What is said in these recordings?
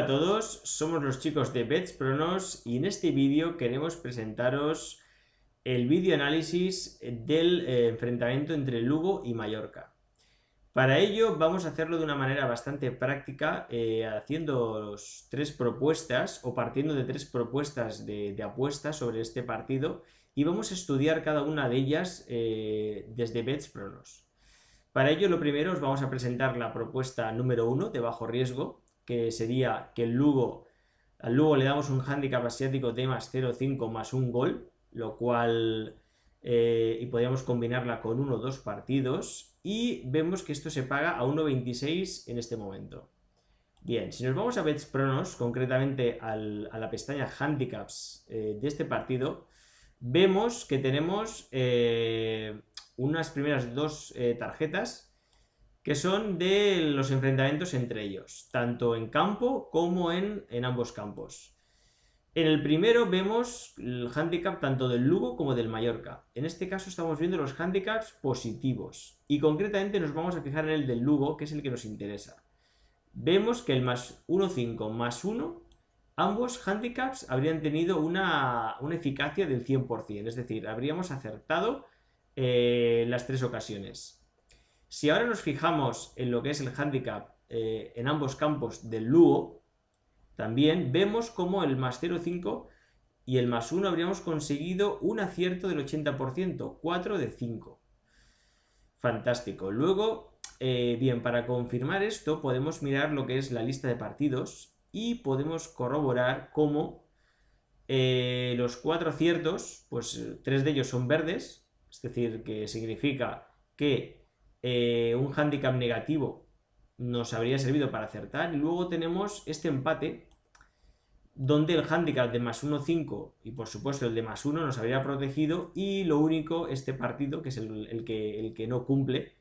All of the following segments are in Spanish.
a todos, somos los chicos de Betspronos y en este vídeo queremos presentaros el vídeo análisis del enfrentamiento entre Lugo y Mallorca. Para ello vamos a hacerlo de una manera bastante práctica, haciendo tres propuestas o partiendo de tres propuestas de apuestas sobre este partido y vamos a estudiar cada una de ellas desde Betspronos. Para ello lo primero os vamos a presentar la propuesta número 1 de bajo riesgo, que sería que al Lugo le damos un handicap asiático de más 0,5 más un gol, lo cual y podríamos combinarla con 1 o 2 partidos y vemos que esto se paga a 1,26 en este momento. Bien, si nos vamos a Betspronos, concretamente a la pestaña Handicaps de este partido, vemos que tenemos unas primeras dos tarjetas que son de los enfrentamientos entre ellos, tanto en campo como en ambos campos. En el primero vemos el handicap tanto del Lugo como del Mallorca. En este caso estamos viendo los handicaps positivos y concretamente nos vamos a fijar en el del Lugo, que es el que nos interesa. Vemos que el más 1,5 más 1, ambos handicaps habrían tenido una eficacia del 100%, es decir, habríamos acertado las tres ocasiones. Si ahora nos fijamos en lo que es el handicap en ambos campos del Lugo, también vemos como el más 0,5 y el más 1 habríamos conseguido un acierto del 80%, 4 de 5. Fantástico. Luego, bien, para confirmar esto podemos mirar lo que es la lista de partidos y podemos corroborar cómo los 4 aciertos, pues 3 de ellos son verdes, es decir, que significa que un handicap negativo nos habría servido para acertar. Y luego tenemos este empate donde el handicap de más 1,5 y por supuesto el de más 1 nos habría protegido y lo único, este partido, que es el que no cumple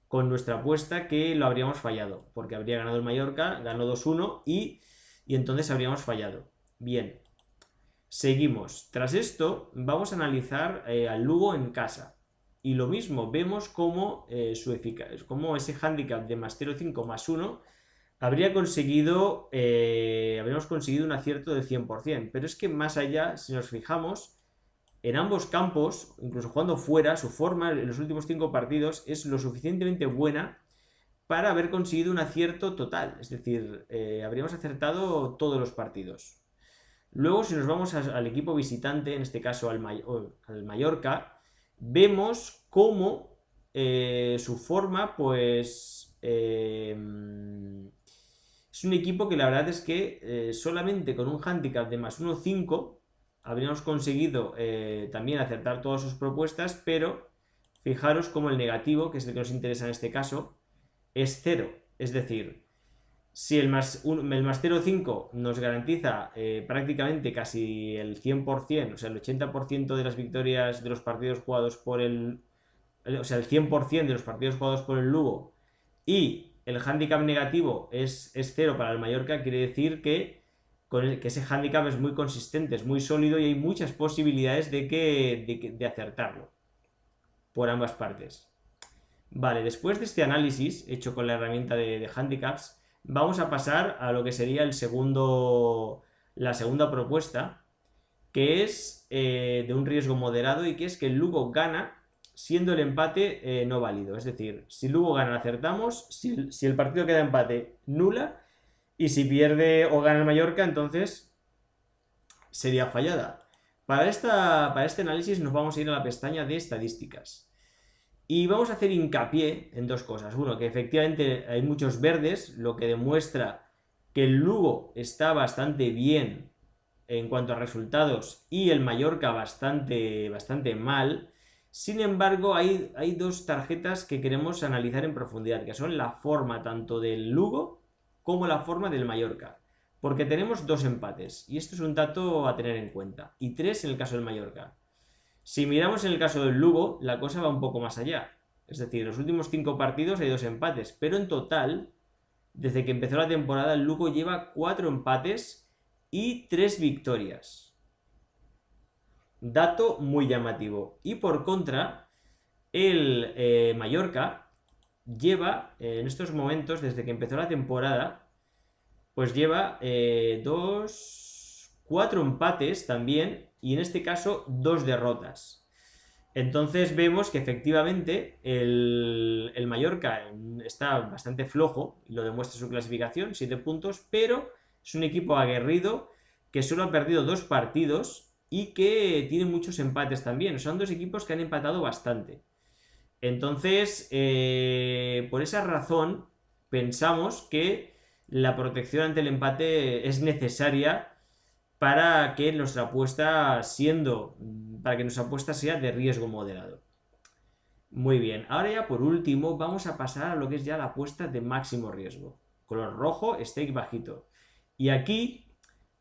con nuestra apuesta, que lo habríamos fallado, porque habría ganado el Mallorca, ganó 2-1 y entonces habríamos fallado. Bien, seguimos. Tras esto vamos a analizar al Lugo en casa. Y lo mismo, vemos cómo cómo ese handicap de más 0,5 más 1 habríamos conseguido un acierto del 100%. Pero es que más allá, si nos fijamos, en ambos campos, incluso jugando fuera, su forma en los últimos 5 partidos es lo suficientemente buena para haber conseguido un acierto total. Es decir, habríamos acertado todos los partidos. Luego, si nos vamos al equipo visitante, en este caso al Mallorca, vemos cómo su forma, pues es un equipo que la verdad es que solamente con un handicap de más 1,5 habríamos conseguido también acertar todas sus propuestas, pero fijaros como el negativo, que es el que nos interesa en este caso, es 0. Es decir, si el más 0,5 nos garantiza prácticamente casi el 100%, o sea, el 80% de las victorias de los partidos jugados por el 100% de los partidos jugados por el Lugo, y el handicap negativo es 0 para el Mallorca, quiere decir que ese handicap es muy consistente, es muy sólido y hay muchas posibilidades de acertarlo por ambas partes. Vale, después de este análisis hecho con la herramienta de handicaps, vamos a pasar a lo que sería la segunda propuesta, que es de un riesgo moderado y que es que el Lugo gana siendo el empate no válido. Es decir, si Lugo gana acertamos, si el partido queda empate nula y si pierde o gana el Mallorca entonces sería fallada. Para este análisis nos vamos a ir a la pestaña de estadísticas. Y vamos a hacer hincapié en dos cosas. Uno, que efectivamente hay muchos verdes, lo que demuestra que el Lugo está bastante bien en cuanto a resultados y el Mallorca bastante mal. Sin embargo, hay dos tarjetas que queremos analizar en profundidad, que son la forma tanto del Lugo como la forma del Mallorca. Porque tenemos 2 empates, y esto es un dato a tener en cuenta, y 3 en el caso del Mallorca. Si miramos en el caso del Lugo, la cosa va un poco más allá. Es decir, en los últimos 5 partidos hay 2 empates, pero en total, desde que empezó la temporada, el Lugo lleva 4 empates y 3 victorias. Dato muy llamativo. Y por contra, el Mallorca lleva en estos momentos, desde que empezó la temporada, pues lleva 4 empates también, y en este caso 2 derrotas. Entonces vemos que efectivamente el Mallorca está bastante flojo, y lo demuestra su clasificación, 7 puntos, pero es un equipo aguerrido que solo ha perdido 2 partidos y que tiene muchos empates también. Son 2 equipos que han empatado bastante. Entonces, por esa razón, pensamos que la protección ante el empate es necesaria para que nuestra apuesta sea de riesgo moderado. Muy bien, ahora ya por último vamos a pasar a lo que es ya la apuesta de máximo riesgo. Color rojo, stake bajito. Y aquí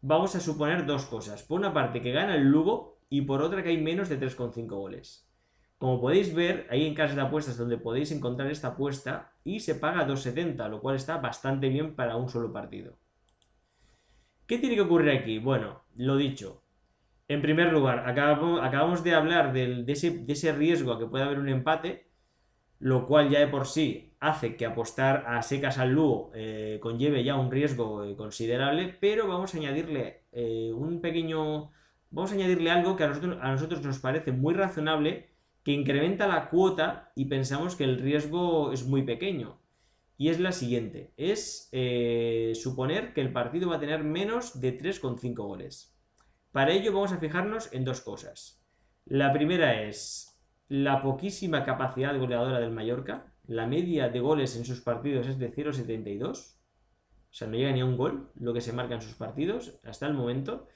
vamos a suponer 2 cosas. Por una parte que gana el Lugo y por otra que hay menos de 3,5 goles. Como podéis ver, hay en casas de apuestas donde podéis encontrar esta apuesta y se paga 2,70, lo cual está bastante bien para un solo partido. ¿Qué tiene que ocurrir aquí? Bueno, lo dicho. En primer lugar, acabamos de hablar de ese riesgo a que pueda haber un empate, lo cual ya de por sí hace que apostar a secas al Lugo conlleve ya un riesgo considerable, pero vamos a añadirle Vamos a añadirle algo que a nosotros nos parece muy razonable, que incrementa la cuota y pensamos que el riesgo es muy pequeño. Y es la siguiente, es suponer que el partido va a tener menos de 3,5 goles. Para ello vamos a fijarnos en 2 cosas. La primera es la poquísima capacidad goleadora del Mallorca. La media de goles en sus partidos es de 0,72. O sea, no llega ni a un gol lo que se marca en sus partidos hasta el momento.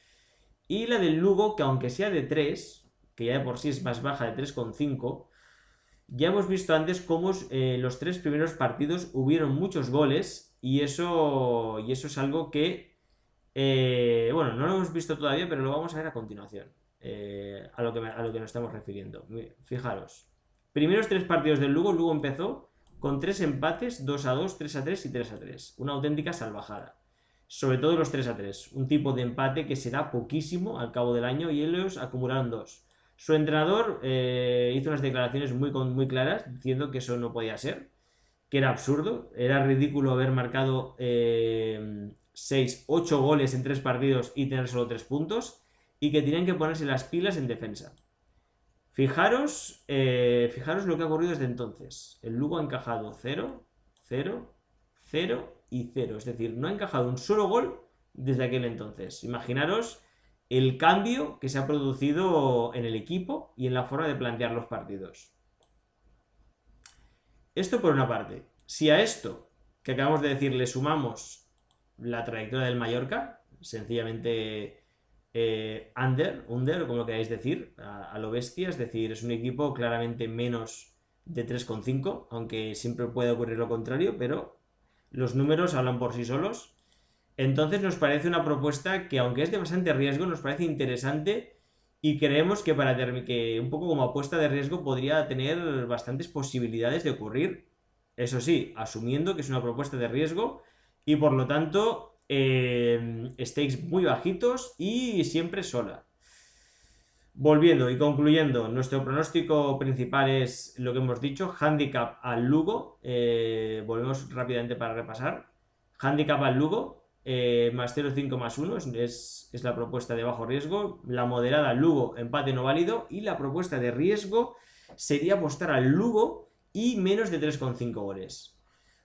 Y la del Lugo, que aunque sea de 3, que ya de por sí es más baja de 3,5, ya hemos visto antes cómo los 3 primeros partidos hubieron muchos goles y eso es algo que, bueno, no lo hemos visto todavía, pero lo vamos a ver a continuación, a lo que nos estamos refiriendo. Fijaros, primeros 3 partidos del Lugo empezó con 3 empates, 2-2, 3-3 y 3-3, una auténtica salvajada. Sobre todo los 3-3, un tipo de empate que se da poquísimo al cabo del año y ellos acumularon 2. Su entrenador hizo unas declaraciones muy claras diciendo que eso no podía ser, que era absurdo, era ridículo haber marcado 6, 8 goles en 3 partidos y tener solo 3 puntos, y que tenían que ponerse las pilas en defensa. Fijaros lo que ha ocurrido desde entonces. El Lugo ha encajado 0, 0, 0 y 0. Es decir, no ha encajado un solo gol desde aquel entonces. Imaginaros el cambio que se ha producido en el equipo y en la forma de plantear los partidos. Esto por una parte. Si a esto que acabamos de decir le sumamos la trayectoria del Mallorca, sencillamente under, como lo queráis decir, a lo bestia, es decir, es un equipo claramente menos de 3,5, aunque siempre puede ocurrir lo contrario, pero los números hablan por sí solos. Entonces nos parece una propuesta que, aunque es de bastante riesgo, nos parece interesante y creemos que que un poco como apuesta de riesgo podría tener bastantes posibilidades de ocurrir. Eso sí, asumiendo que es una propuesta de riesgo y por lo tanto stakes muy bajitos y siempre sola. Volviendo y concluyendo, nuestro pronóstico principal es lo que hemos dicho, handicap al Lugo. Volvemos rápidamente para repasar. Handicap al Lugo. Más 0,5 más 1 es la propuesta de bajo riesgo. La moderada Lugo, empate no válido. Y la propuesta de riesgo sería apostar al Lugo y menos de 3,5 goles.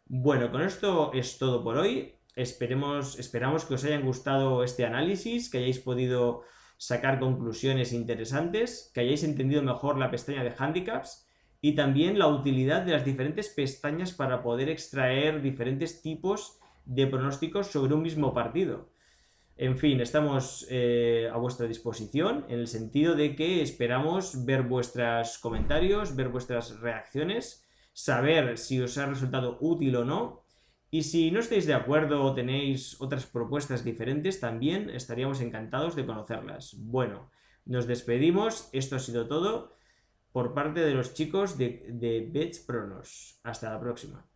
Bueno, con esto es todo por hoy. Esperamos que os haya gustado este análisis, que hayáis podido sacar conclusiones interesantes, que hayáis entendido mejor la pestaña de handicaps y también la utilidad de las diferentes pestañas para poder extraer diferentes tipos de pronósticos sobre un mismo partido. En fin, estamos a vuestra disposición en el sentido de que esperamos ver vuestros comentarios, ver vuestras reacciones, saber si os ha resultado útil o no. Y si no estáis de acuerdo o tenéis otras propuestas diferentes, también estaríamos encantados de conocerlas. Bueno, nos despedimos. Esto ha sido todo por parte de los chicos de Bets Pronos. Hasta la próxima.